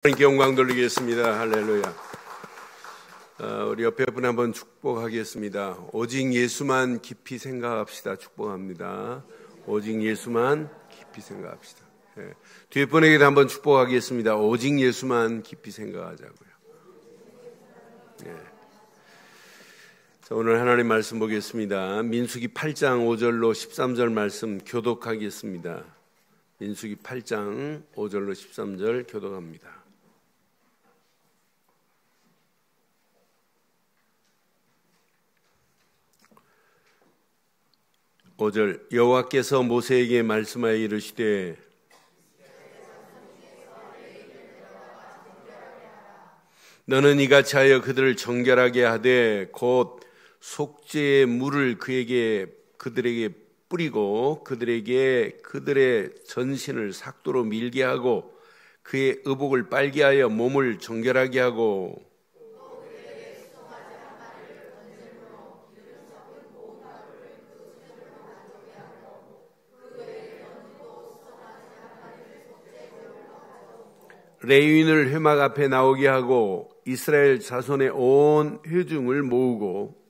하나님께 영광 돌리겠습니다. 할렐루야. 우리 옆에 분 한번 축복하겠습니다. 오직 예수만 깊이 생각합시다. 축복합니다. 오직 예수만 깊이 생각합시다. 네. 뒤에 분에게도 한번 축복하겠습니다. 오직 예수만 깊이 생각하자고요. 네. 자, 오늘 하나님 말씀 보겠습니다. 민수기 8장 5절로 13절 말씀 교독하겠습니다. 민수기 8장 5절로 13절 교독합니다. 5절 여호와께서 모세에게 말씀하여 이르시되 너는 이같이 하여 그들을 정결하게 하되 곧 속죄의 물을 그들에게 뿌리고 그들의 전신을 삭도로 밀게 하고 그의 의복을 빨게 하여 몸을 정결하게 하고 레위인을 회막 앞에 나오게 하고 이스라엘 자손의 온 회중을 모으고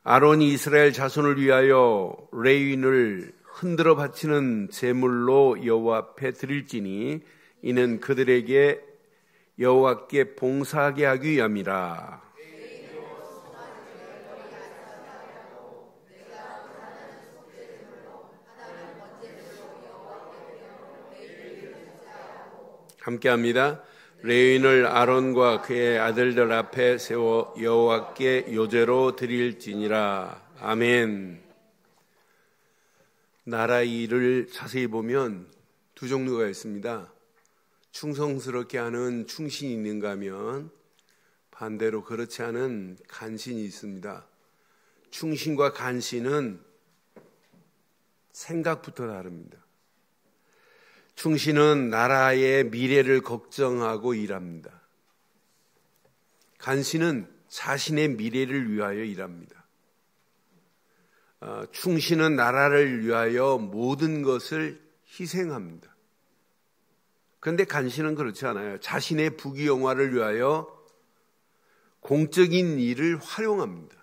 아론이 이스라엘 자손을 위하여 레위인을 흔들어 바치는 제물로 여호와 앞에 드릴지니 이는 그들에게 여호와께 봉사하게 하기 위함이라. 함께합니다. 레위인을 아론과 그의 아들들 앞에 세워 여호와께 요제로 드릴지니라. 아멘. 나라 일을 자세히 보면 두 종류가 있습니다. 충성스럽게 하는 충신이 있는가 하면 반대로 그렇지 않은 간신이 있습니다. 충신과 간신은 생각부터 다릅니다. 충신은 나라의 미래를 걱정하고 일합니다. 간신은 자신의 미래를 위하여 일합니다. 충신은 나라를 위하여 모든 것을 희생합니다. 그런데 간신은 그렇지 않아요. 자신의 부귀영화를 위하여 공적인 일을 활용합니다.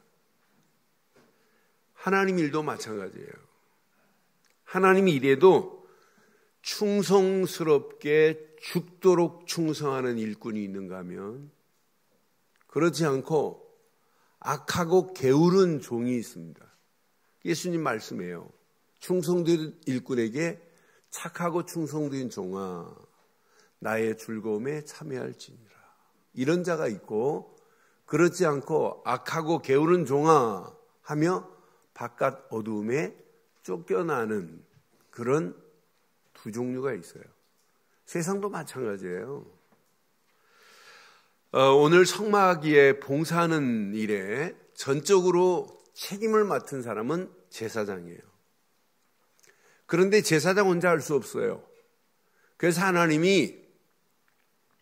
하나님 일도 마찬가지예요. 하나님 일에도 충성스럽게 죽도록 충성하는 일꾼이 있는가 하면 그렇지 않고 악하고 게으른 종이 있습니다. 예수님 말씀이에요. 충성된 일꾼에게 착하고 충성된 종아 나의 즐거움에 참여할지니라. 이런 자가 있고 그렇지 않고 악하고 게으른 종아 하며 바깥 어두움에 쫓겨나는 그런 두 종류가 있어요. 세상도 마찬가지예요. 오늘 성막위에 봉사하는 일에 전적으로 책임을 맡은 사람은 제사장이에요. 그런데 제사장 혼자 할 수 없어요. 그래서 하나님이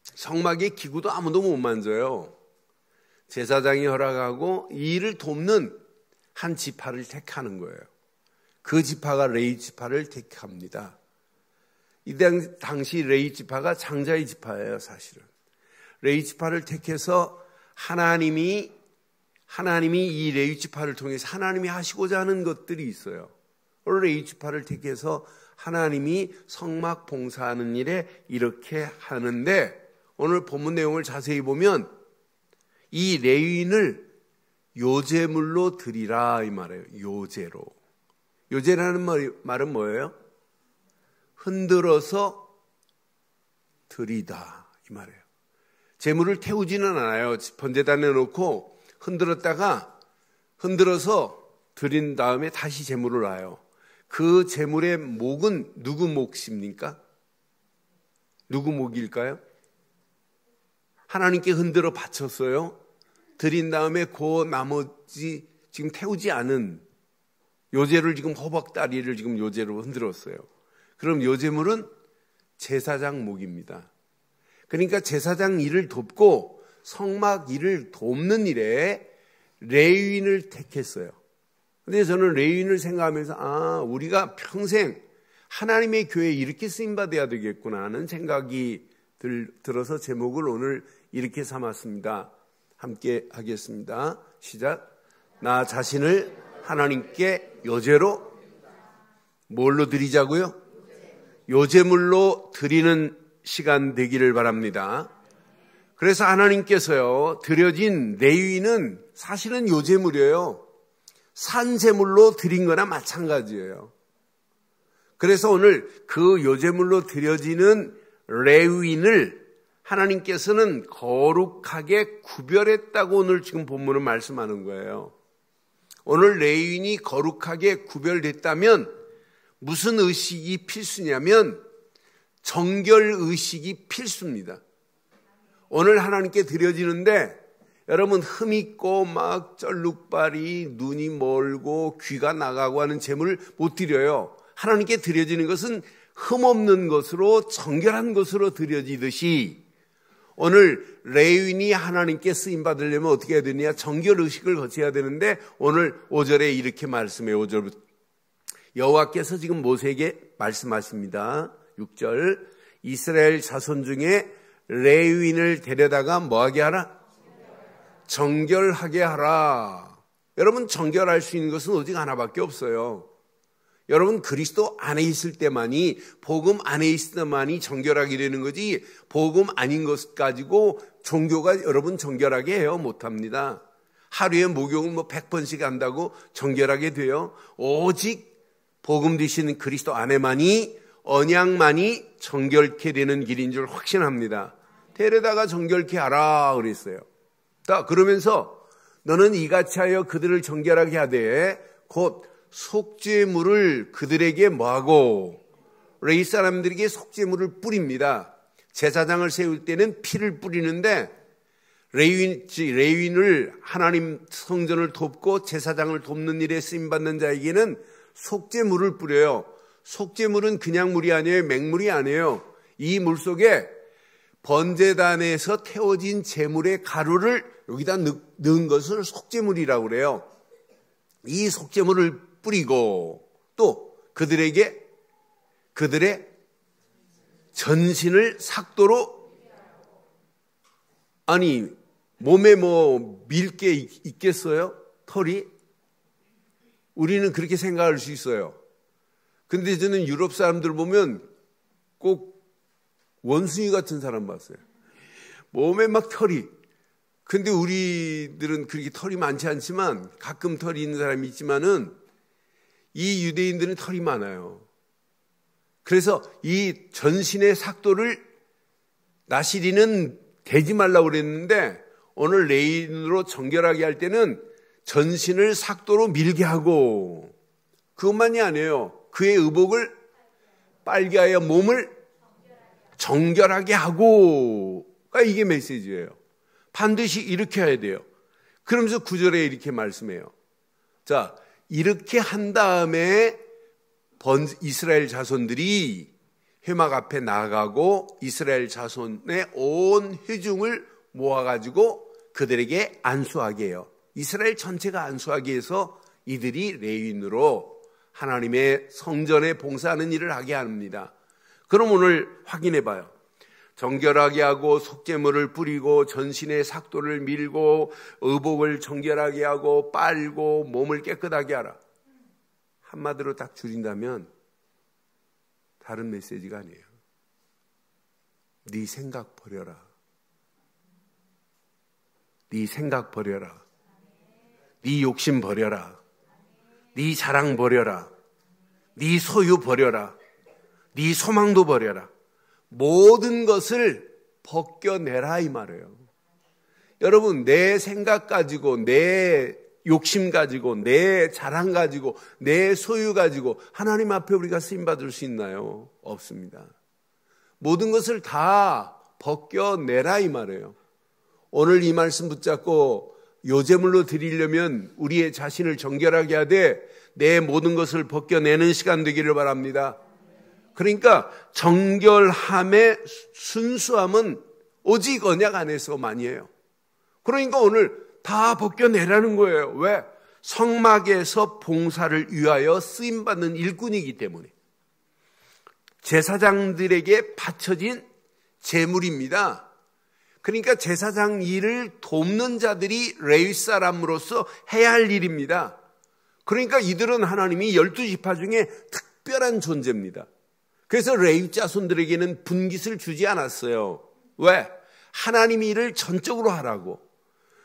성막의 기구도 아무도 못 만져요. 제사장이 허락하고 이 일을 돕는 한 지파를 택하는 거예요. 그 지파가 레위 지파를 택합니다. 이 당시 레위 지파가 장자의 지파예요, 사실은. 레위 지파를 택해서 하나님이 이 레위 지파를 통해서 하나님이 하시고자 하는 것들이 있어요. 레위 지파를 택해서 하나님이 성막 봉사하는 일에 이렇게 하는데 오늘 본문 내용을 자세히 보면 이 레위인을 요제물로 드리라 이 말이에요. 요제로. 요제라는 말은 뭐예요? 흔들어서 드리다 이 말이에요. 제물을 태우지는 않아요. 번제단에 놓고 흔들어서 드린 다음에 다시 제물을 놔요. 그 제물의 목은 누구 몫입니까? 누구 목일까요? 하나님께 흔들어 바쳤어요. 드린 다음에 그 나머지 지금 태우지 않은 요제를 지금 호박다리를 지금 요제로 흔들었어요. 그럼 요제물은 제사장 목입니다. 그러니까 제사장 일을 돕고 성막 일을 돕는 일에 레위인을 택했어요. 근데 저는 레위인을 생각하면서 우리가 평생 하나님의 교회에 이렇게 쓰임받아야 되겠구나 하는 생각이 들어서 제목을 오늘 이렇게 삼았습니다. 함께 하겠습니다. 시작. 나 자신을 하나님께 요제로 뭘로 드리자고요? 요제물로 드리는 시간 되기를 바랍니다. 그래서 하나님께서요, 드려진 레위인은 사실은 요제물이에요. 산제물로 드린 거나 마찬가지예요. 그래서 오늘 그 요제물로 드려지는 레위인을 하나님께서는 거룩하게 구별했다고 오늘 지금 본문은 말씀하는 거예요. 오늘 레위인이 거룩하게 구별됐다면 무슨 의식이 필수냐면 정결의식이 필수입니다. 오늘 하나님께 드려지는데 여러분 흠 있고 막 쩔룩발이 눈이 멀고 귀가 나가고 하는 제물을 못 드려요. 하나님께 드려지는 것은 흠 없는 것으로 정결한 것으로 드려지듯이 오늘 레위인이 하나님께 쓰임받으려면 어떻게 해야 되느냐? 정결의식을 거쳐야 되는데 오늘 5절에 이렇게 말씀해요. 5절부터 여호와께서 지금 모세에게 말씀하십니다. 6절 이스라엘 자손 중에 레위인을 데려다가 뭐하게 하라? 정결하게 하라. 여러분 정결할 수 있는 것은 오직 하나밖에 없어요. 여러분 그리스도 안에 있을 때만이 복음 안에 있을 때만이 정결하게 되는 거지 복음 아닌 것 가지고 종교가 여러분 정결하게 해요? 못합니다. 하루에 목욕을 100번씩 한다고 정결하게 돼요? 오직 복음 되시는 그리스도 안에만이 언약만이 정결케 되는 길인 줄 확신합니다. 데려다가 정결케 하라 그랬어요. 자, 그러면서 너는 이같이 하여 그들을 정결하게 하되 곧 속죄물을 그들에게 뭐하고 레위 사람들에게 속죄물을 뿌립니다. 제사장을 세울 때는 피를 뿌리는데 레위인을 하나님 성전을 돕고 제사장을 돕는 일에 쓰임받는 자에게는 속죄물을 뿌려요. 속죄물은 그냥 물이 아니에요. 맹물이 아니에요. 이 물 속에 번제단에서 태워진 제물의 가루를 여기다 넣은 것을 속죄물이라고 그래요. 이 속죄물을 뿌리고 또 그들에게 그들의 전신을 삭도로 아니 몸에 밀 게 있겠어요? 털이? 우리는 그렇게 생각할 수 있어요. 근데 저는 유럽 사람들 보면 꼭 원숭이 같은 사람 봤어요. 몸에 막 털이. 근데 우리들은 그렇게 털이 많지 않지만 가끔 털이 있는 사람이 있지만은 이 유대인들은 털이 많아요. 그래서 이 전신의 삭도를 나시리는 대지 말라고 그랬는데 오늘 레위인으로 정결하게 할 때는 전신을 삭도로 밀게 하고 그것만이 아니에요. 그의 의복을 빨게 하여 몸을 정결하게 하고가 이게 메시지예요. 반드시 이렇게 해야 돼요. 그러면서 9절에 이렇게 말씀해요. 자, 이렇게 한 다음에 이스라엘 자손들이 회막 앞에 나가고 이스라엘 자손의 온 회중을 모아가지고 그들에게 안수하게 해요. 이스라엘 전체가 안수하게 해서 이들이 레위인으로 하나님의 성전에 봉사하는 일을 하게 합니다. 그럼 오늘 확인해 봐요. 정결하게 하고 속죄물을 뿌리고 전신에 삭도를 밀고 의복을 정결하게 하고 빨고 몸을 깨끗하게 하라. 한마디로 딱 줄인다면 다른 메시지가 아니에요. 네 생각 버려라. 네 생각 버려라. 네 욕심 버려라. 네 자랑 버려라. 네 소유 버려라. 네 소망도 버려라. 모든 것을 벗겨내라 이 말이에요. 여러분 내 생각 가지고 내 욕심 가지고 내 자랑 가지고 내 소유 가지고 하나님 앞에 우리가 쓰임받을 수 있나요? 없습니다. 모든 것을 다 벗겨내라 이 말이에요. 오늘 이 말씀 붙잡고 요제물로 드리려면 우리의 자신을 정결하게 하되 내 모든 것을 벗겨내는 시간 되기를 바랍니다. 그러니까 정결함의 순수함은 오직 언약 안에서만이에요. 그러니까 오늘 다 벗겨내라는 거예요. 왜? 성막에서 봉사를 위하여 쓰임받는 일꾼이기 때문에 제사장들에게 바쳐진 제물입니다. 그러니까 제사장 일을 돕는 자들이 레위 사람으로서 해야 할 일입니다. 그러니까 이들은 하나님이 12지파 중에 특별한 존재입니다. 그래서 레위 자손들에게는 분깃을 주지 않았어요. 왜? 하나님이 일을 전적으로 하라고.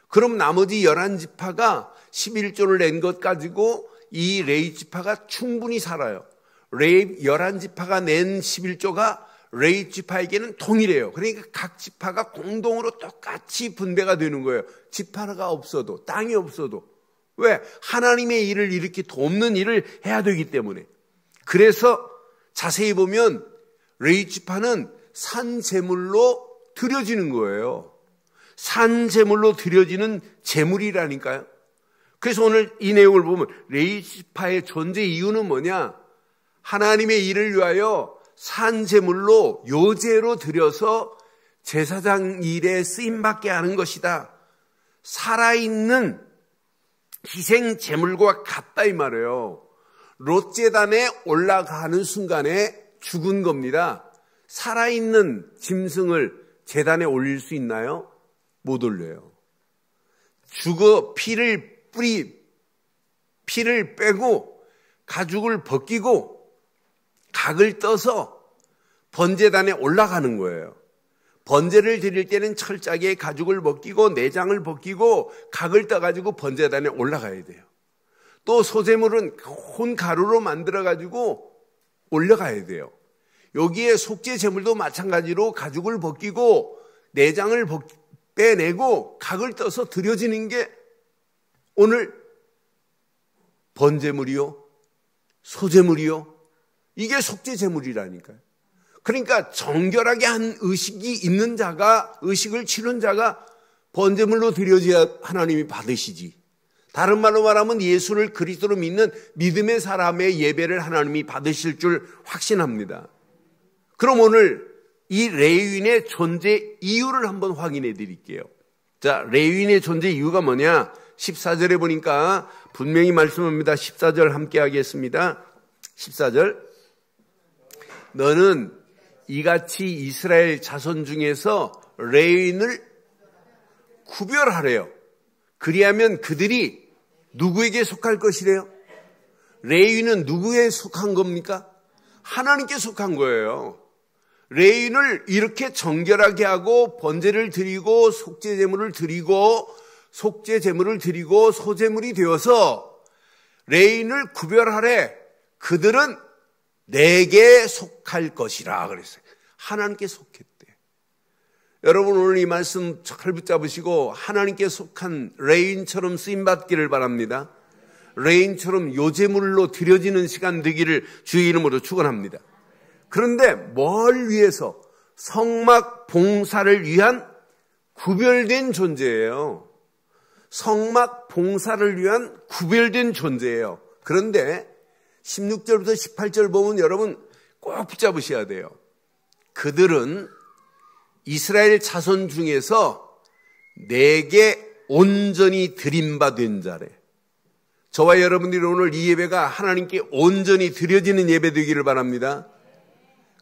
그럼 나머지 11지파가 11조를 낸 것 가지고 이 레위 지파가 충분히 살아요. 레위 11지파가 낸 11조가 레위 지파에게는 동일해요. 그러니까 각 지파가 공동으로 똑같이 분배가 되는 거예요. 지파가 없어도, 땅이 없어도. 왜? 하나님의 일을 이렇게 돕는 일을 해야 되기 때문에. 그래서 자세히 보면 레위 지파는 산 제물로 드려지는 거예요. 산 제물로 드려지는 제물이라니까요. 그래서 오늘 이 내용을 보면 레위 지파의 존재 이유는 뭐냐? 하나님의 일을 위하여 산 제물로 요제로 드려서 제사장 일에 쓰임받게 하는 것이다. 살아있는 희생 제물과 같다 이 말이에요. 롯제단에 올라가는 순간에 죽은 겁니다. 살아있는 짐승을 제단에 올릴 수 있나요? 못 올려요. 죽어 피를 빼고 가죽을 벗기고 각을 떠서 번제단에 올라가는 거예요. 번제를 드릴 때는 철저하게 가죽을 벗기고 내장을 벗기고 각을 떠가지고 번제단에 올라가야 돼요. 또 소제물은 혼 가루로 만들어가지고 올려가야 돼요. 여기에 속죄 제물도 마찬가지로 가죽을 벗기고 내장을 빼내고 각을 떠서 드려지는 게 오늘 번제물이요, 소제물이요, 이게 속죄 제물이라니까요. 그러니까 정결하게 한 의식이 있는 자가, 의식을 치른 자가 번제물로 드려져야 하나님이 받으시지. 다른 말로 말하면 예수를 그리스도로 믿는 믿음의 사람의 예배를 하나님이 받으실 줄 확신합니다. 그럼 오늘 이 레위인의 존재 이유를 한번 확인해 드릴게요. 자, 레위인의 존재 이유가 뭐냐? 14절에 보니까 분명히 말씀합니다. 14절 함께 하겠습니다. 14절. 너는 이같이 이스라엘 자손 중에서 레위인을 구별하래요. 그리하면 그들이 누구에게 속할 것이래요? 레위인은 누구에 속한 겁니까? 하나님께 속한 거예요. 레위인을 이렇게 정결하게 하고 번제를 드리고 속죄제물을 드리고 소제물이 되어서 레위인을 구별하래. 그들은 내게 속할 것이라 그랬어요. 하나님께 속했대. 여러분 오늘 이 말씀 잘 붙잡으시고 하나님께 속한 레위인처럼 쓰임받기를 바랍니다. 레위인처럼 요제물로 드려지는 시간 되기를 주의 이름으로 축원합니다. 그런데 뭘 위해서? 성막 봉사를 위한 구별된 존재예요. 성막 봉사를 위한 구별된 존재예요. 그런데 16절부터 18절 보면 여러분 꼭 붙잡으셔야 돼요. 그들은 이스라엘 자손 중에서 내게 온전히 드림받은 자래. 저와 여러분들이 오늘 이 예배가 하나님께 온전히 드려지는 예배 되기를 바랍니다.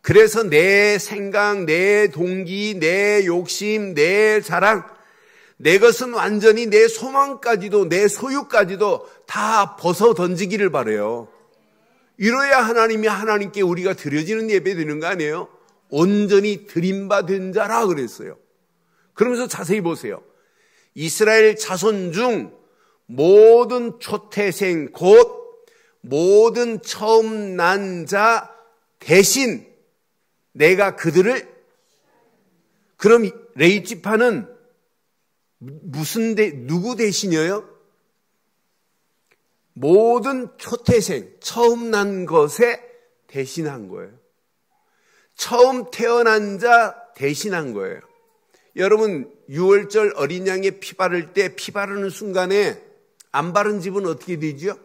그래서 내 생각, 내 동기, 내 욕심, 내 자랑, 내 것은 완전히 내 소망까지도 내 소유까지도 다 벗어 던지기를 바라요. 이래야 하나님이 하나님께 우리가 드려지는 예배 되는 거 아니에요? 온전히 드림받은 자라 그랬어요. 그러면서 자세히 보세요. 이스라엘 자손 중 모든 초태생 곧 모든 처음 난 자 대신 내가 그들을, 그럼 레위 지파는 누구 대신이에요? 모든 초태생, 처음 난 것에 대신한 거예요. 처음 태어난 자 대신한 거예요. 여러분 6월절 어린 양의 피 바를 때 피 바르는 순간에 안 바른 집은 어떻게 되죠?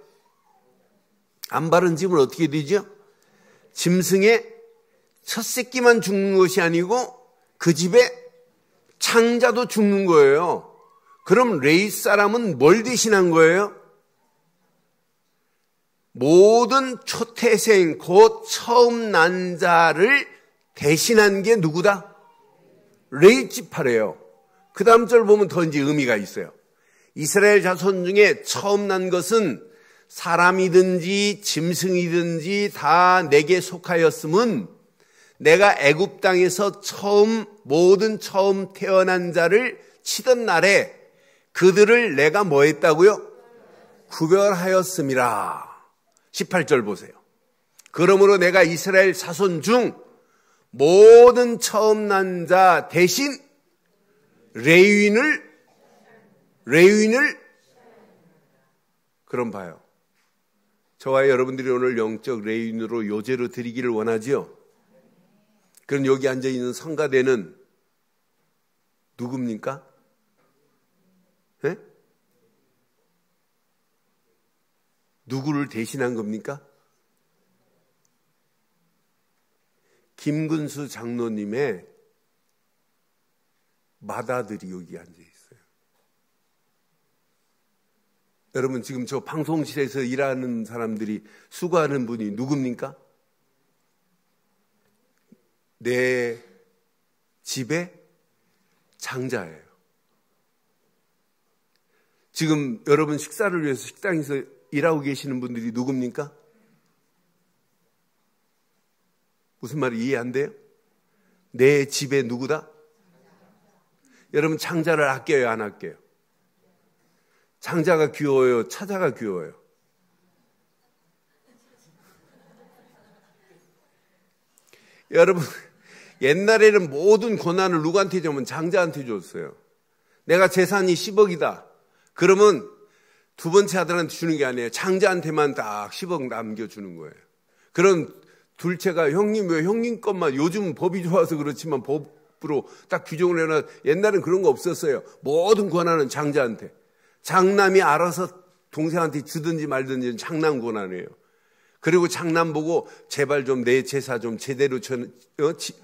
안 바른 집은 어떻게 되죠? 짐승의 첫 새끼만 죽는 것이 아니고 그 집에 창자도 죽는 거예요. 그럼 레위 사람은 뭘 대신한 거예요? 모든 초태생 곧 처음 난 자를 대신한 게 누구다? 레위지파래요. 그 다음 절 보면 더 이제 의미가 있어요. 이스라엘 자손 중에 처음 난 것은 사람이든지 짐승이든지 다 내게 속하였음은 내가 애굽 땅에서 모든 처음 태어난 자를 치던 날에 그들을 내가 뭐 했다고요? 구별하였음이라. 18절 보세요. 그러므로 내가 이스라엘 자손 중 모든 처음 난 자 대신 레위인을 그럼 봐요. 저와 여러분들이 오늘 영적 레위인으로 요제로 드리기를 원하지요. 그럼 여기 앉아있는 성가대는 누굽니까? 네? 누구를 대신한 겁니까? 김근수 장로님의 맏아들이 여기 앉아있어요. 여러분 지금 저 방송실에서 일하는 사람들이 수고하는 분이 누굽니까? 내 집의 장자예요. 지금 여러분 식사를 위해서 식당에서 일하고 계시는 분들이 누굽니까? 무슨 말이 이해 안 돼요? 내 집에 누구다? 여러분 장자를 아껴요, 안 아껴요? 장자가 귀여워요, 차자가 귀여워요? 여러분 옛날에는 모든 권한을 누구한테 주면 장자한테 줬어요. 내가 재산이 10억이다. 그러면 두 번째 아들한테 주는 게 아니에요. 장자한테만 딱 10억 남겨주는 거예요. 그럼 둘째가 형님 왜 형님 것만, 요즘 법이 좋아서 그렇지만 법으로 딱 규정을 해놔. 옛날엔 그런 거 없었어요. 모든 권한은 장자한테. 장남이 알아서 동생한테 주든지 말든지 장남 권한이에요. 그리고 장남 보고 제발 좀 내 제사 좀 제대로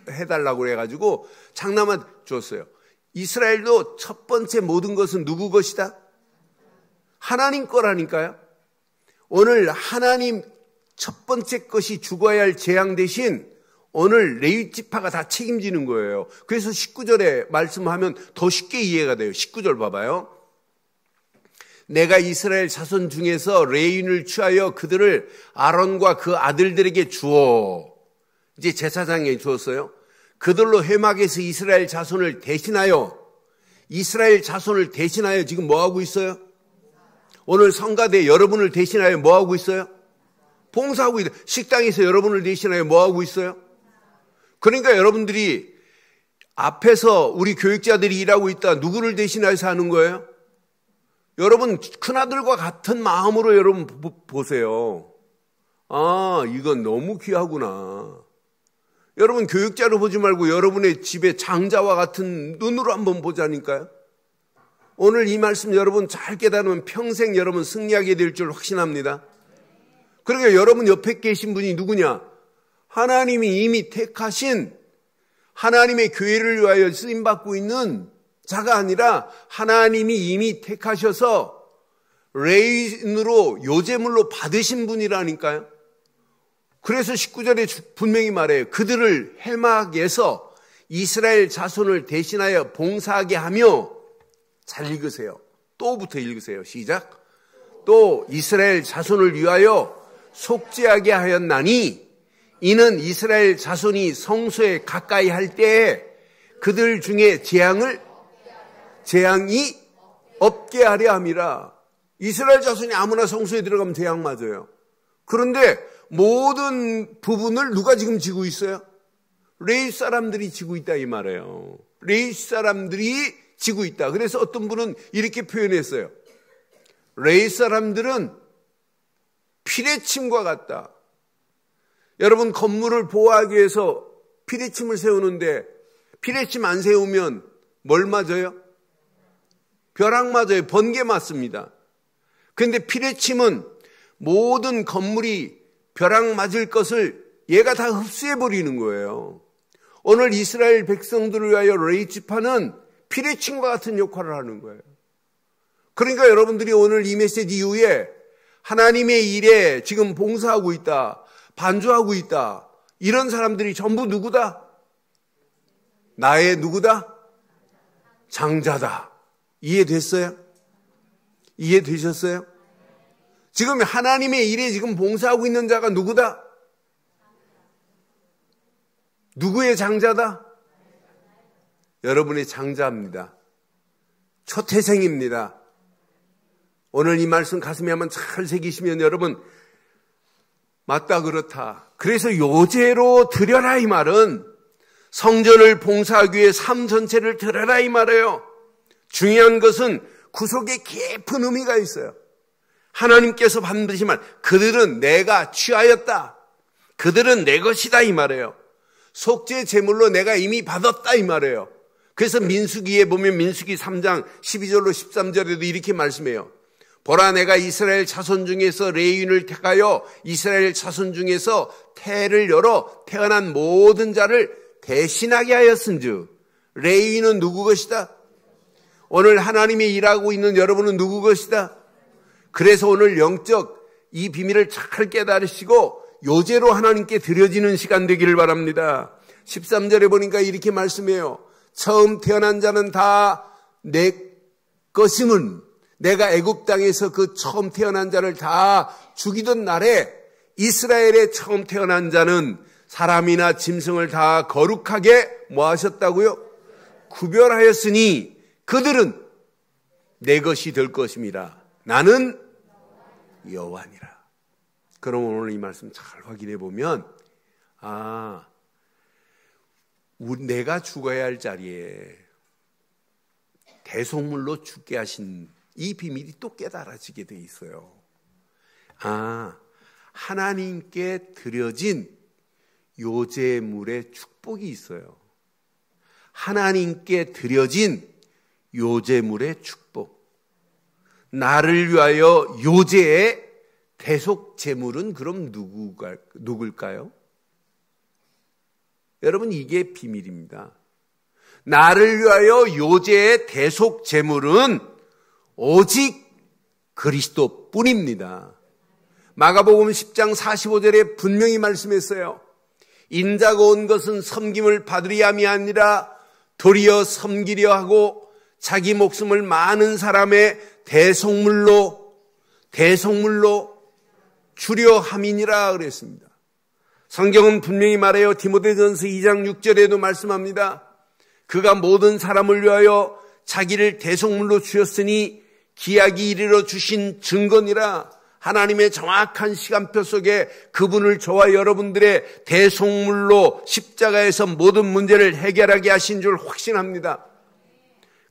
해달라고 해가지고 장남한테 줬어요. 이스라엘도 첫 번째 모든 것은 누구 것이다? 하나님 거라니까요. 오늘 하나님 첫 번째 것이 죽어야 할 재앙 대신 오늘 레위 지파가 다 책임지는 거예요. 그래서 19절에 말씀하면 더 쉽게 이해가 돼요. 19절 봐봐요. 내가 이스라엘 자손 중에서 레위인을 취하여 그들을 아론과 그 아들들에게 주어. 이제 제사장에 주었어요. 그들로 회막에서 이스라엘 자손을 대신하여, 이스라엘 자손을 대신하여 지금 뭐하고 있어요? 오늘 성가대 여러분을 대신하여 뭐하고 있어요? 봉사하고 있어요. 식당에서 여러분을 대신하여 뭐하고 있어요? 그러니까 여러분들이 앞에서 우리 교육자들이 일하고 있다. 누구를 대신하여서 하는 거예요? 여러분 큰아들과 같은 마음으로 여러분 보세요. 아, 이건 너무 귀하구나. 여러분 교육자로 보지 말고 여러분의 집의 장자와 같은 눈으로 한번 보자니까요. 오늘 이 말씀 여러분 잘 깨달으면 평생 여러분 승리하게 될 줄 확신합니다. 그러니까 여러분 옆에 계신 분이 누구냐? 하나님이 이미 택하신 하나님의 교회를 위하여 쓰임받고 있는 자가 아니라 하나님이 이미 택하셔서 레위인으로 요제물로 받으신 분이라니까요. 그래서 19절에 분명히 말해요. 그들을 회막에서 이스라엘 자손을 대신하여 봉사하게 하며, 잘 읽으세요. 또부터 읽으세요. 시작. 또 이스라엘 자손을 위하여 속죄하게 하였나니 이는 이스라엘 자손이 성소에 가까이 할 때에 그들 중에 재앙이 없게 하려 함이라. 이스라엘 자손이 아무나 성소에 들어가면 재앙 맞아요. 그런데 모든 부분을 누가 지금 지고 있어요? 레위 사람들이 지고 있다 이 말이에요. 레위 사람들이 지고 있다. 그래서 어떤 분은 이렇게 표현했어요. 레위 사람들은 피레침과 같다. 여러분 건물을 보호하기 위해서 피레침을 세우는데 피레침 안 세우면 뭘 맞아요? 벼락 맞아요. 번개 맞습니다. 그런데 피레침은 모든 건물이 벼락 맞을 것을 얘가 다 흡수해버리는 거예요. 오늘 이스라엘 백성들을 위하여 레위 지파는 피레침과 같은 역할을 하는 거예요. 그러니까 여러분들이 오늘 이 메시지 이후에 하나님의 일에 지금 봉사하고 있다, 반주하고 있다, 이런 사람들이 전부 누구다? 나의 누구다? 장자다. 이해됐어요? 이해되셨어요? 지금 하나님의 일에 지금 봉사하고 있는 자가 누구다? 누구의 장자다? 여러분의 장자입니다. 초태생입니다. 오늘 이 말씀 가슴에 한번 잘 새기시면 여러분, 맞다, 그렇다. 그래서 요제로 드려라 이 말은 성전을 봉사하기 위해 삶 전체를 드려라 이 말이에요. 중요한 것은 구속에 깊은 의미가 있어요. 하나님께서 반드시 그들은 내가 취하였다, 그들은 내 것이다 이 말이에요. 속죄 제물로 내가 이미 받았다 이 말이에요. 그래서 민수기에 보면 민수기 3장 12절로 13절에도 이렇게 말씀해요. 보라, 내가 이스라엘 자손 중에서 레위인을 택하여 이스라엘 자손 중에서 태를 열어 태어난 모든 자를 대신하게 하였은즉. 레위인은 누구 것이다? 오늘 하나님이 일하고 있는 여러분은 누구 것이다? 그래서 오늘 영적 이 비밀을 잘 깨달으시고 요제로 하나님께 드려지는 시간 되기를 바랍니다. 13절에 보니까 이렇게 말씀해요. 처음 태어난 자는 다 내 것임은, 내가 애굽 땅에서 그 처음 태어난 자를 다 죽이던 날에 이스라엘의 처음 태어난 자는 사람이나 짐승을 다 거룩하게 뭐 하셨다고요? 구별하였으니 그들은 내 것이 될 것입니다. 나는 여호와니라. 그럼 오늘 이 말씀 잘 확인해 보면, 내가 죽어야 할 자리에 대속물로 죽게 하신 이 비밀이 또 깨달아지게 돼 있어요. 하나님께 드려진 요제물의 축복이 있어요. 하나님께 드려진 요제물의 축복. 나를 위하여 요제의 대속 제물은 그럼 누굴까요? 여러분, 이게 비밀입니다. 나를 위하여 요제의 대속 제물은 오직 그리스도뿐입니다. 마가복음 10장 45절에 분명히 말씀했어요. 인자가 온 것은 섬김을 받으려 함이 아니라 도리어 섬기려 하고 자기 목숨을 많은 사람의 대속물로 주려 함이니라 그랬습니다. 성경은 분명히 말해요. 디모데전서 2장 6절에도 말씀합니다. 그가 모든 사람을 위하여 자기를 대속물로 주었으니 기약이 이르러 주신 증거니라. 하나님의 정확한 시간표 속에 그분을 저와 여러분들의 대속물로 십자가에서 모든 문제를 해결하게 하신 줄 확신합니다.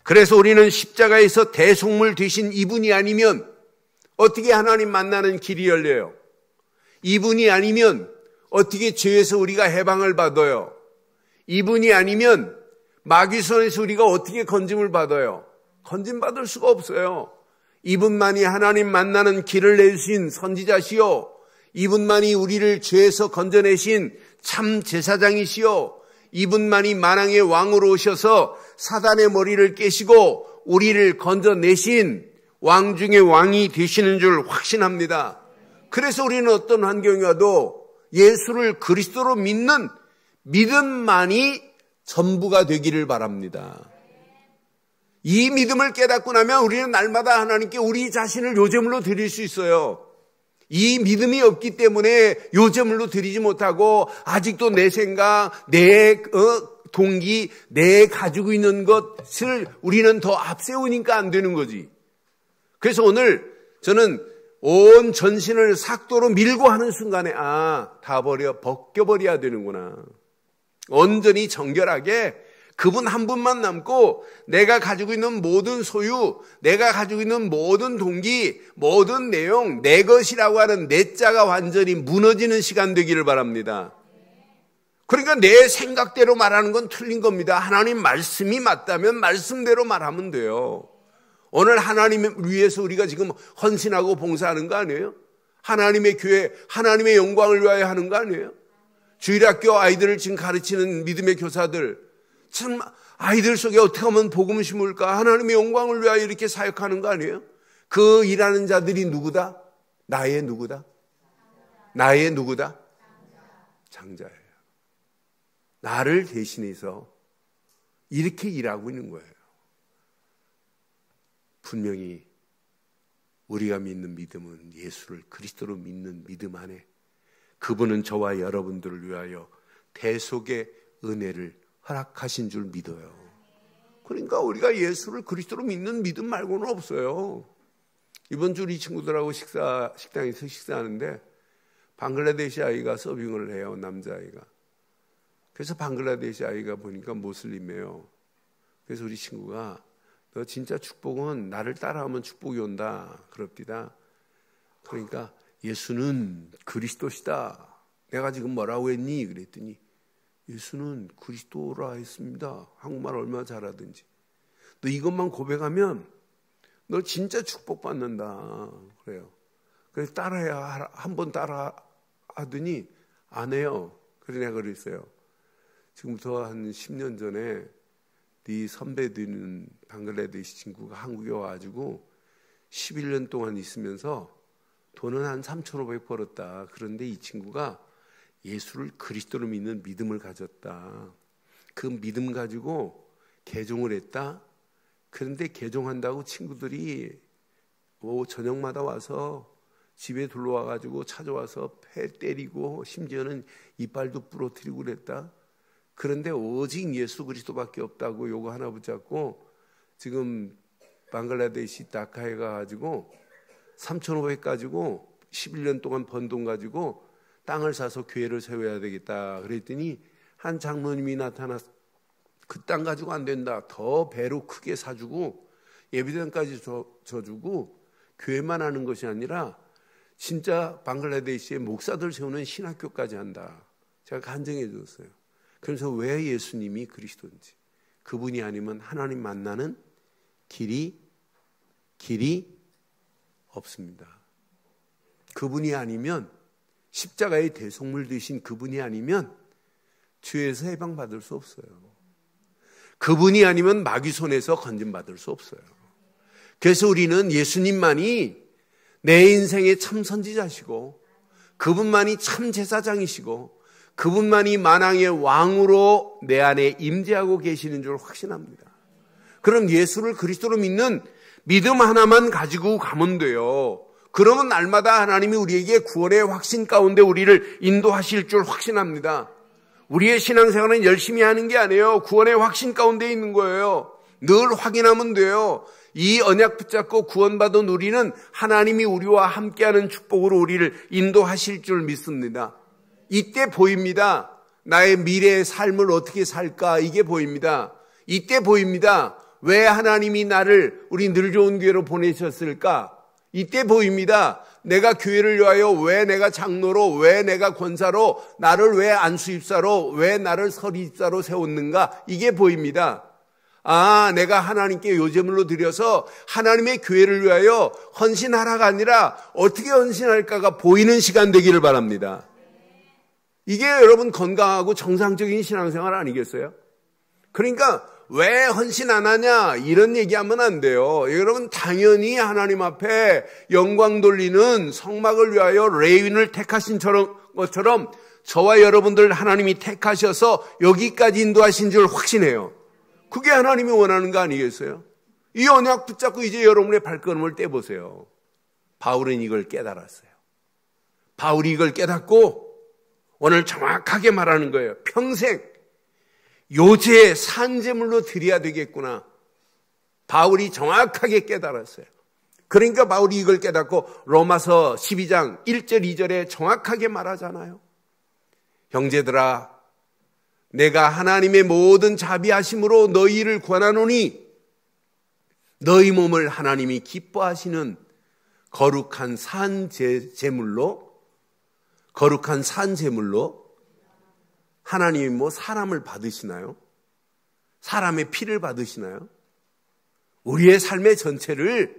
그래서 우리는 십자가에서 대속물 되신 이분이 아니면 어떻게 하나님 만나는 길이 열려요? 이분이 아니면 어떻게 죄에서 우리가 해방을 받아요? 이분이 아니면 마귀손에서 우리가 어떻게 건짐을 받아요? 건짐받을 수가 없어요. 이분만이 하나님 만나는 길을 내주신 선지자시요, 이분만이 우리를 죄에서 건져내신 참 제사장이시요, 이분만이 만왕의 왕으로 오셔서 사단의 머리를 깨시고 우리를 건져내신 왕 중의 왕이 되시는 줄 확신합니다. 그래서 우리는 어떤 환경이 와도 예수를 그리스도로 믿는 믿음만이 전부가 되기를 바랍니다. 이 믿음을 깨닫고 나면 우리는 날마다 하나님께 우리 자신을 요제물로 드릴 수 있어요. 이 믿음이 없기 때문에 요제물로 드리지 못하고 아직도 내 생각, 내 동기, 내 가지고 있는 것을 우리는 더 앞세우니까 안 되는 거지. 그래서 오늘 저는 온 전신을 삭도로 밀고 하는 순간에 다 벗겨버려야 되는구나. 온전히 정결하게 그분 한 분만 남고 내가 가지고 있는 모든 소유, 내가 가지고 있는 모든 동기, 모든 내용, 내 것이라고 하는 내 자가 완전히 무너지는 시간 되기를 바랍니다. 그러니까 내 생각대로 말하는 건 틀린 겁니다. 하나님 말씀이 맞다면 말씀대로 말하면 돼요. 오늘 하나님을 위해서 우리가 지금 헌신하고 봉사하는 거 아니에요? 하나님의 교회, 하나님의 영광을 위하여 하는 거 아니에요? 주일학교 아이들을 지금 가르치는 믿음의 교사들, 참 아이들 속에 어떻게 하면 복음을 심을까? 하나님의 영광을 위하여 이렇게 사역하는 거 아니에요? 그 일하는 자들이 누구다? 나의 누구다? 나의 누구다? 장자예요. 나를 대신해서 이렇게 일하고 있는 거예요. 분명히 우리가 믿는 믿음은 예수를 그리스도로 믿는 믿음 안에 그분은 저와 여러분들을 위하여 대속의 은혜를 허락하신 줄 믿어요. 그러니까 우리가 예수를 그리스도로 믿는 믿음 말고는 없어요. 이번 주 우리 친구들하고 식당에서 식사하는데 방글라데시 아이가 서빙을 해요. 남자아이가. 그래서 방글라데시 아이가 보니까 모슬림이에요. 그래서 우리 친구가 너 진짜 축복은 나를 따라하면 축복이 온다 그럽디다. 그러니까 예수는 그리스도시다. 내가 지금 뭐라고 했니? 그랬더니 예수는 그리스도라 했습니다. 한국말 얼마나 잘하든지. 너 이것만 고백하면 너 진짜 축복받는다. 그래요. 그래서 따라해야 한번 따라 하더니 안 해요. 그래서 내가 그랬어요. 지금부터 한 10년 전에 네 선배 되는 방글라데시 친구가 한국에 와가지고 11년 동안 있으면서 돈은 한 3,500 벌었다. 그런데 이 친구가 예수를 그리스도로 믿는 믿음을 가졌다. 그 믿음 가지고 개종을 했다. 그런데 개종한다고 친구들이 저녁마다 와서 집에 둘러와가지고 찾아와서 패 때리고 심지어는 이빨도 부러뜨리고 그랬다. 그런데 오직 예수 그리스도밖에 없다고 요거 하나 붙잡고 지금 방글라데시 다카에 가가지고 3,500 가지고 11년 동안 번 돈 가지고 땅을 사서 교회를 세워야 되겠다. 그랬더니 한 장로님이 나타나서 그 땅 가지고 안 된다. 더 배로 크게 사주고 예비당까지 줘주고 교회만 하는 것이 아니라 진짜 방글라데시의 목사들 세우는 신학교까지 한다. 제가 간증해 줬어요. 그래서 왜 예수님이 그리스도인지, 그분이 아니면 하나님 만나는 길이 없습니다. 그분이 아니면, 십자가의 대속물 되신 그분이 아니면 죄에서 해방받을 수 없어요. 그분이 아니면 마귀 손에서 건짐받을 수 없어요. 그래서 우리는 예수님만이 내 인생의 참 선지자시고, 그분만이 참 제사장이시고, 그분만이 만왕의 왕으로 내 안에 임재하고 계시는 줄 확신합니다. 그럼 예수를 그리스도로 믿는 믿음 하나만 가지고 가면 돼요. 그러면 날마다 하나님이 우리에게 구원의 확신 가운데 우리를 인도하실 줄 확신합니다. 우리의 신앙생활은 열심히 하는 게 아니에요. 구원의 확신 가운데 있는 거예요. 늘 확인하면 돼요. 이 언약 붙잡고 구원받은 우리는 하나님이 우리와 함께하는 축복으로 우리를 인도하실 줄 믿습니다. 이때 보입니다. 나의 미래의 삶을 어떻게 살까, 이게 보입니다. 이때 보입니다. 왜 하나님이 나를 우리 늘 좋은 교회로 보내셨을까? 이때 보입니다. 내가 교회를 위하여 왜 내가 장로로, 왜 내가 권사로, 나를 왜 안수입사로, 왜 나를 서리입사로 세웠는가? 이게 보입니다. 아, 내가 하나님께 요제물로 드려서 하나님의 교회를 위하여 헌신하라가 아니라 어떻게 헌신할까가 보이는 시간 되기를 바랍니다. 이게 여러분 건강하고 정상적인 신앙생활 아니겠어요? 그러니까 왜 헌신 안 하냐 이런 얘기하면 안 돼요. 여러분 당연히 하나님 앞에 영광 돌리는 성막을 위하여 레위인을 택하신 것처럼 저와 여러분들 하나님이 택하셔서 여기까지 인도하신 줄 확신해요. 그게 하나님이 원하는 거 아니겠어요? 이 언약 붙잡고 이제 여러분의 발걸음을 떼보세요. 바울은 이걸 깨달았어요. 바울이 이걸 깨닫고 오늘 정확하게 말하는 거예요. 평생 요제 산제물로 드려야 되겠구나. 바울이 정확하게 깨달았어요. 그러니까 바울이 이걸 깨닫고 로마서 12장 1절 2절에 정확하게 말하잖아요. 형제들아, 내가 하나님의 모든 자비하심으로 너희를 권하노니 너희 몸을 하나님이 기뻐하시는 거룩한 산제물로 하나님이 뭐 사람을 받으시나요? 사람의 피를 받으시나요? 우리의 삶의 전체를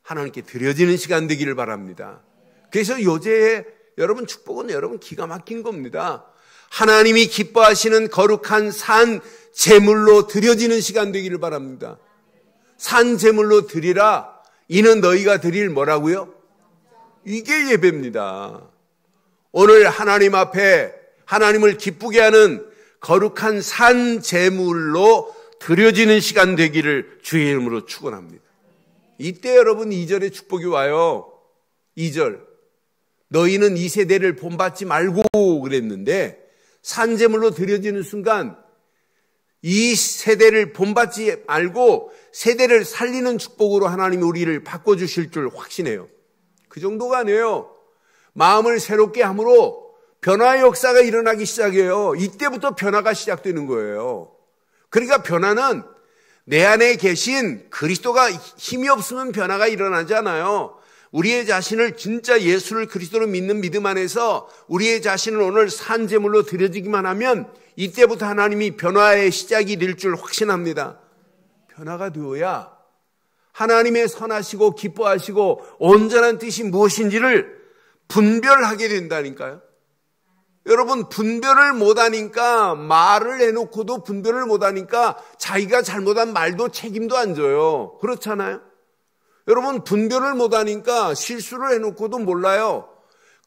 하나님께 드려지는 시간 되기를 바랍니다. 그래서 요새의 여러분 축복은 여러분 기가 막힌 겁니다. 하나님이 기뻐하시는 거룩한 산 제물로 드려지는 시간 되기를 바랍니다. 산 제물로 드리라. 이는 너희가 드릴 뭐라고요? 이게 예배입니다. 오늘 하나님 앞에 하나님을 기쁘게 하는 거룩한 산 제물로 드려지는 시간 되기를 주의 이름으로 축원합니다. 이때 여러분 2절의 축복이 와요. 2절. 너희는 이 세대를 본받지 말고 그랬는데 산 제물로 드려지는 순간 이 세대를 본받지 말고 세대를 살리는 축복으로 하나님이 우리를 바꿔주실 줄 확신해요. 그 정도가 아니에요. 마음을 새롭게 함으로 변화의 역사가 일어나기 시작해요. 이때부터 변화가 시작되는 거예요. 그러니까 변화는 내 안에 계신 그리스도가 힘이 없으면 변화가 일어나지 않아요. 우리의 자신을 진짜 예수를 그리스도로 믿는 믿음 안에서 우리의 자신을 오늘 산 제물로 드려지기만 하면 이때부터 하나님이 변화의 시작이 될 줄 확신합니다. 변화가 되어야 하나님의 선하시고 기뻐하시고 온전한 뜻이 무엇인지를 분별하게 된다니까요. 여러분, 분별을 못하니까 말을 해놓고도 분별을 못하니까 자기가 잘못한 말도 책임도 안 져요. 그렇잖아요. 여러분, 분별을 못하니까 실수를 해놓고도 몰라요.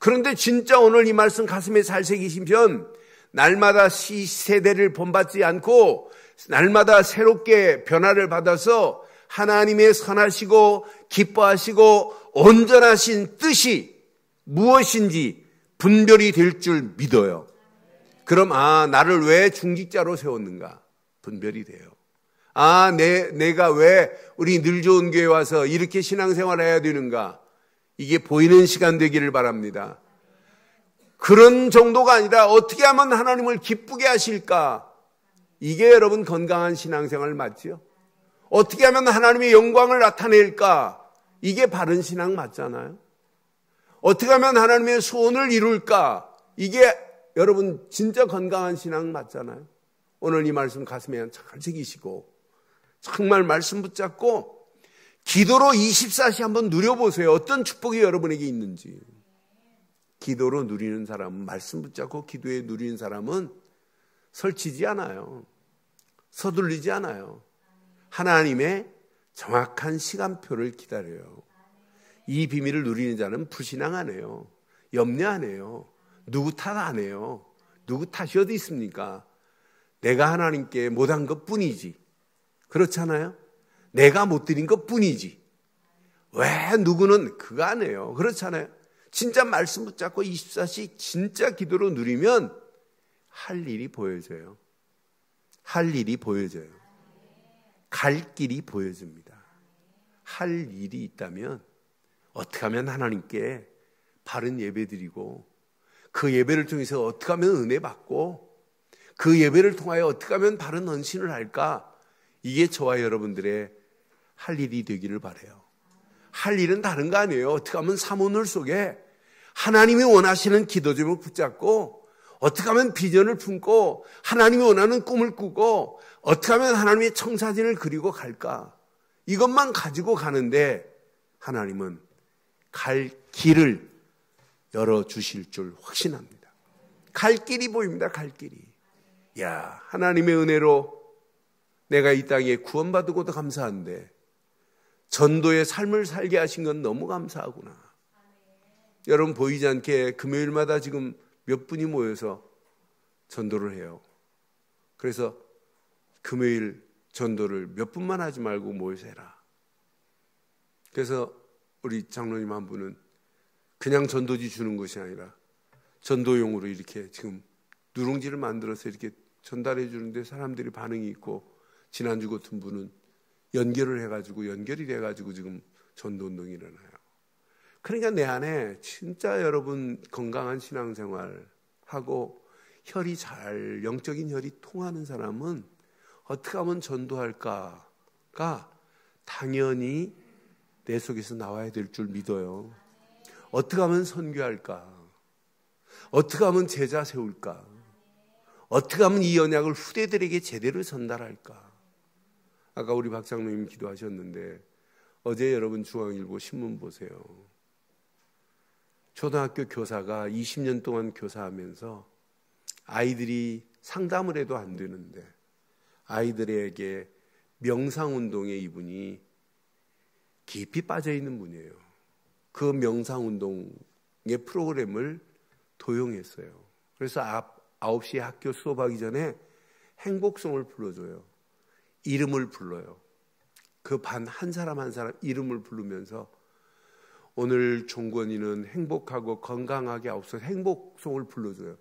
그런데 진짜 오늘 이 말씀 가슴에 잘 새기시면 날마다 시세대를 본받지 않고 날마다 새롭게 변화를 받아서 하나님의 선하시고 기뻐하시고 온전하신 뜻이 무엇인지 분별이 될 줄 믿어요. 그럼 나를 왜 중직자로 세웠는가? 분별이 돼요. 내가 왜 우리 늘 좋은 교회 와서 이렇게 신앙생활을 해야 되는가? 이게 보이는 시간 되기를 바랍니다. 그런 정도가 아니라 어떻게 하면 하나님을 기쁘게 하실까? 이게 여러분 건강한 신앙생활 맞죠? 어떻게 하면 하나님의 영광을 나타낼까? 이게 바른 신앙 맞잖아요. 어떻게 하면 하나님의 소원을 이룰까? 이게 여러분 진짜 건강한 신앙 맞잖아요. 오늘 이 말씀 가슴에 잘 새기시고 정말 말씀 붙잡고 기도로 24시 한번 누려보세요. 어떤 축복이 여러분에게 있는지. 기도로 누리는 사람은, 말씀 붙잡고 기도에 누리는 사람은 설치지 않아요. 서둘리지 않아요. 하나님의 정확한 시간표를 기다려요. 이 비밀을 누리는 자는 불신앙 안 해요. 염려 안 해요. 누구 탓 안 해요. 누구 탓이 어디 있습니까? 내가 하나님께 못한 것뿐이지. 그렇잖아요. 내가 못 드린 것뿐이지. 왜 누구는 그거 안 해요. 그렇잖아요. 진짜 말씀 붙잡고 24시 진짜 기도로 누리면 할 일이 보여져요. 할 일이 보여져요. 갈 길이 보여집니다. 할 일이 있다면 어떻게 하면 하나님께 바른 예배 드리고 그 예배를 통해서 어떻게 하면 은혜 받고 그 예배를 통하여 어떻게 하면 바른 헌신을 할까? 이게 저와 여러분들의 할 일이 되기를 바라요. 할 일은 다른 거 아니에요. 어떻게 하면 사모늘 속에 하나님이 원하시는 기도 제목 붙잡고 어떻게 하면 비전을 품고 하나님이 원하는 꿈을 꾸고 어떻게 하면 하나님의 청사진을 그리고 갈까? 이것만 가지고 가는데 하나님은 갈 길을 열어주실 줄 확신합니다. 갈 길이 보입니다. 갈 길이. 야, 하나님의 은혜로 내가 이 땅에 구원받고도 감사한데 전도의 삶을 살게 하신 건 너무 감사하구나. 여러분 보이지 않게 금요일마다 지금 몇 분이 모여서 전도를 해요. 그래서 금요일 전도를 몇 분만 하지 말고 모여서 해라. 그래서 우리 장로님 한 분은 그냥 전도지 주는 것이 아니라 전도용으로 이렇게 지금 누룽지를 만들어서 이렇게 전달해 주는데 사람들이 반응이 있고 지난주 같은 분은 연결이 돼가지고 지금 전도운동이 일어나요. 그러니까 내 안에 진짜 여러분 건강한 신앙생활 하고 혈이 잘 영적인 혈이 통하는 사람은 어떻게 하면 전도할까가 당연히 내 속에서 나와야 될 줄 믿어요. 어떻게 하면 선교할까? 어떻게 하면 제자 세울까? 어떻게 하면 이 언약을 후대들에게 제대로 전달할까? 아까 우리 박 장로님 기도하셨는데 어제 여러분 중앙일보 신문 보세요. 초등학교 교사가 20년 동안 교사하면서 아이들이 상담을 해도 안 되는데 아이들에게 명상운동에 이분이 깊이 빠져 있는 분이에요. 그 명상운동의 프로그램을 도용했어요. 그래서 9시에 학교 수업하기 전에 행복송을 불러줘요. 이름을 불러요. 그 반 한 사람 한 사람 이름을 부르면서 오늘 종건이는 행복하고 건강하게 하옵소서 행복송을 불러줘요.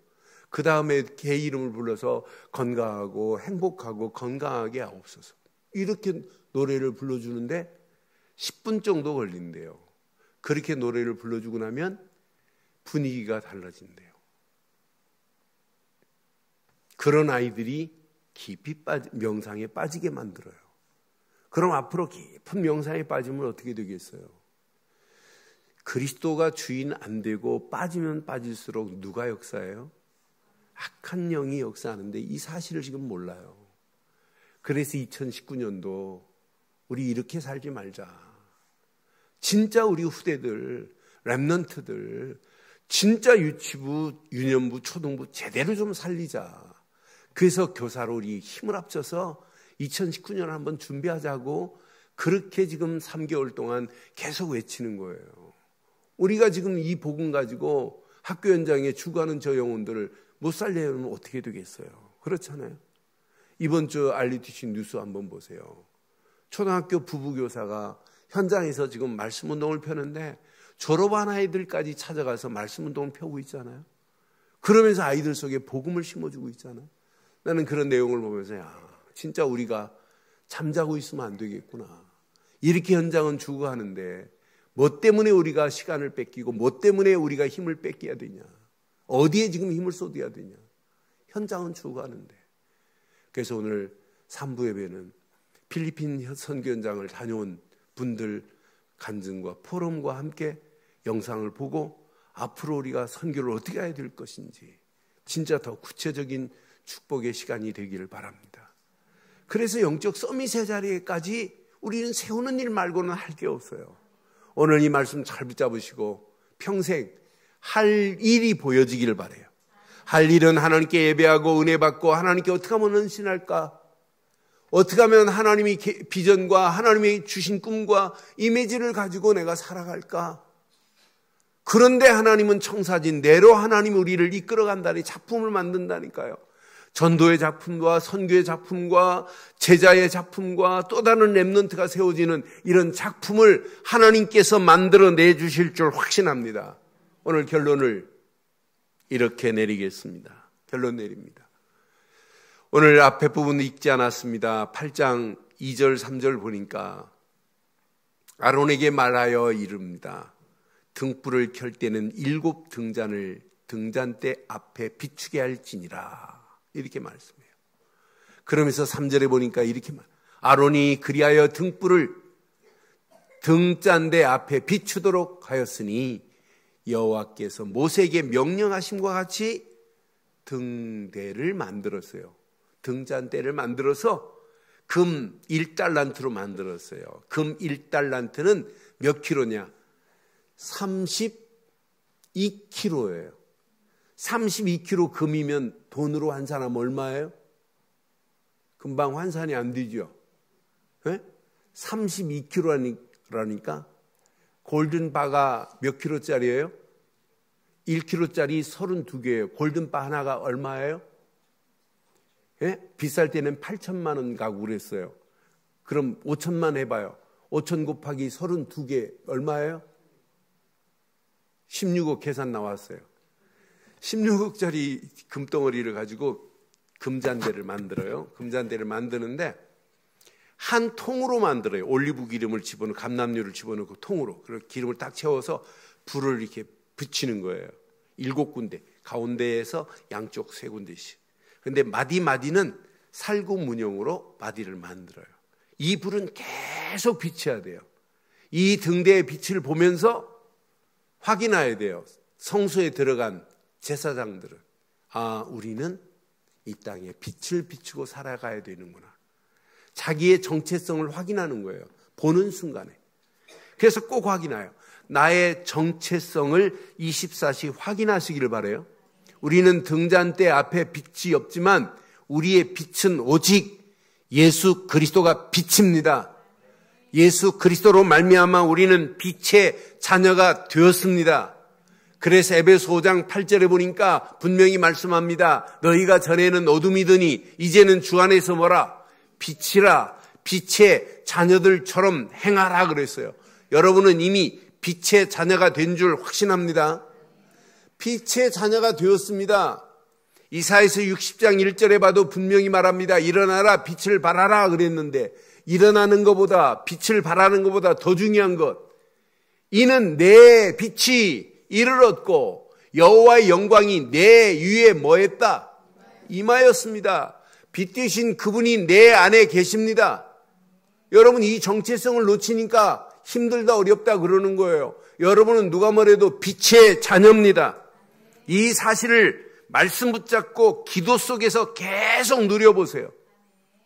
그 다음에 걔 이름을 불러서 건강하고 행복하고 건강하게 하옵소서. 이렇게 노래를 불러주는데 10분 정도 걸린대요. 그렇게 노래를 불러주고 나면 분위기가 달라진대요. 그런 아이들이 깊이 명상에 빠지게 만들어요. 그럼 앞으로 깊은 명상에 빠지면 어떻게 되겠어요? 그리스도가 주인 안 되고 빠지면 빠질수록 누가 역사해요? 악한 영이 역사하는데 이 사실을 지금 몰라요. 그래서 2019년도 우리 이렇게 살지 말자. 진짜 우리 후대들, 랩넌트들, 진짜 유치부, 유년부, 초등부 제대로 좀 살리자. 그래서 교사로 우리 힘을 합쳐서 2019년 한번 준비하자고 그렇게 지금 3개월 동안 계속 외치는 거예요. 우리가 지금 이 복음 가지고 학교 현장에 죽어가는 저 영혼들을 못 살려면 어떻게 되겠어요? 그렇잖아요. 이번 주 RTC 뉴스 한번 보세요. 초등학교 부부교사가 현장에서 지금 말씀운동을 펴는데 졸업한 아이들까지 찾아가서 말씀운동을 펴고 있잖아요. 그러면서 아이들 속에 복음을 심어주고 있잖아요. 나는 그런 내용을 보면서 진짜 우리가 잠자고 있으면 안 되겠구나. 이렇게 현장은 죽어가는데 뭐 때문에 우리가 시간을 뺏기고 뭐 때문에 우리가 힘을 뺏겨야 되냐. 어디에 지금 힘을 쏟아야 되냐. 현장은 죽어가는데. 그래서 오늘 3부 예배는 필리핀 선교 현장을 다녀온 분들 간증과 포럼과 함께 영상을 보고 앞으로 우리가 선교를 어떻게 해야 될 것인지 진짜 더 구체적인 축복의 시간이 되기를 바랍니다. 그래서 영적 서밋의 자리에까지 우리는 세우는 일 말고는 할 게 없어요. 오늘 이 말씀 잘 붙잡으시고 평생 할 일이 보여지기를 바라요. 할 일은 하나님께 예배하고 은혜 받고 하나님께 어떻게 하면 헌신할까? 어떻게 하면 하나님이 비전과 하나님이 주신 꿈과 이미지를 가지고 내가 살아갈까? 그런데 하나님은 청사진 내로 하나님이 우리를 이끌어간다니 작품을 만든다니까요. 전도의 작품과 선교의 작품과 제자의 작품과 또 다른 랩넌트가 세워지는 이런 작품을 하나님께서 만들어내 주실 줄 확신합니다. 오늘 결론을 이렇게 내리겠습니다. 결론 내립니다. 오늘 앞에 부분 읽지 않았습니다. 8장 2절 3절 보니까 아론에게 말하여 이릅니다. 등불을 켤 때는 7 등잔대 앞에 비추게 할지니라. 이렇게 말씀해요. 그러면서 3절에 보니까 이렇게 아론이 그리하여 등불을 등잔대 앞에 비추도록 하였으니 여호와께서 모세에게 명령하심과 같이 등대를 만들었어요. 등잔대를 만들어서 금 1달란트로 만들었어요. 금 1달란트는 몇 킬로냐? 32kg예요. 32kg 금이면 돈으로 환산하면 얼마예요? 금방 환산이 안 되죠. 네? 32kg라니까 골든바가 몇 킬로짜리예요? 1kg짜리 32개예요. 골든바 하나가 얼마예요? 예? 비쌀 때는 8천만 원 가고 그랬어요. 그럼 5천만 해봐요. 5천 곱하기 32개 얼마예요? 16억 계산 나왔어요. 16억짜리 금덩어리를 가지고 금잔대를 만들어요. 금잔대를 만드는데 한 통으로 만들어요. 올리브 기름을 집어넣고 감람류를 집어넣고 통으로. 그리고 기름을 딱 채워서 불을 이렇게 붙이는 거예요. 7군데. 가운데에서 양쪽 3군데씩. 근데 마디마디는 살구 문형으로 마디를 만들어요. 이 불은 계속 비춰야 돼요. 이 등대의 빛을 보면서 확인해야 돼요. 성소에 들어간 제사장들은 우리는 이 땅에 빛을 비추고 살아가야 되는구나. 자기의 정체성을 확인하는 거예요. 보는 순간에. 그래서 꼭 확인해요. 나의 정체성을 24시 확인하시기를 바라요. 우리는 등잔대 앞에 빛이 없지만 우리의 빛은 오직 예수 그리스도가 빛입니다. 예수 그리스도로 말미암아 우리는 빛의 자녀가 되었습니다. 그래서 에베소 5장 8절에 보니까 분명히 말씀합니다. 너희가 전에는 어둠이더니 이제는 주 안에서 뭐라? 빛이라. 빛의 자녀들처럼 행하라 그랬어요. 여러분은 이미 빛의 자녀가 된 줄 확신합니다. 빛의 자녀가 되었습니다. 이사야서 60장 1절에 봐도 분명히 말합니다. 일어나라 빛을 발하라 그랬는데 일어나는 것보다 빛을 발하는 것보다 더 중요한 것, 이는 내 빛이 이를 얻고 여호와의 영광이 내 위에 뭐했다? 임하였습니다. 빛 되신 그분이 내 안에 계십니다. 여러분 이 정체성을 놓치니까 힘들다 어렵다 그러는 거예요. 여러분은 누가 뭐래도 빛의 자녀입니다. 이 사실을 말씀 붙잡고 기도 속에서 계속 누려보세요.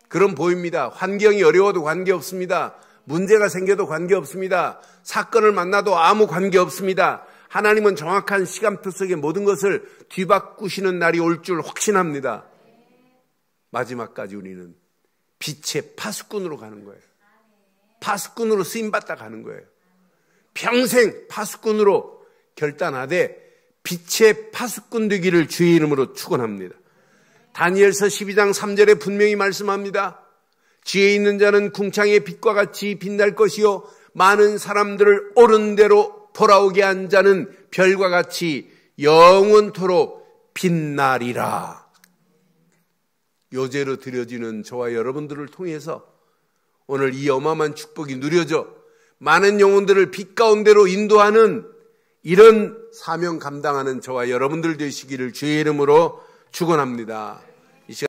그럼 보입니다. 환경이 어려워도 관계없습니다. 문제가 생겨도 관계없습니다. 사건을 만나도 아무 관계없습니다. 하나님은 정확한 시간표 속에 모든 것을 뒤바꾸시는 날이 올 줄 확신합니다. 마지막까지 우리는 빛의 파수꾼으로 가는 거예요. 파수꾼으로 쓰임받다 가는 거예요. 평생 파수꾼으로 결단하되 빛의 파수꾼 되기를 주의 이름으로 축원합니다. 다니엘서 12장 3절에 분명히 말씀합니다. 지혜 있는 자는 궁창의 빛과 같이 빛날 것이요 많은 사람들을 옳은 대로 돌아오게 한 자는 별과 같이 영원토록 빛나리라. 요제로 드려지는 저와 여러분들을 통해서 오늘 이 어마어마한 축복이 누려져 많은 영혼들을 빛 가운데로 인도하는 이런 사명 감당하는 저와 여러분들 되시기를 주의 이름으로 축원합니다.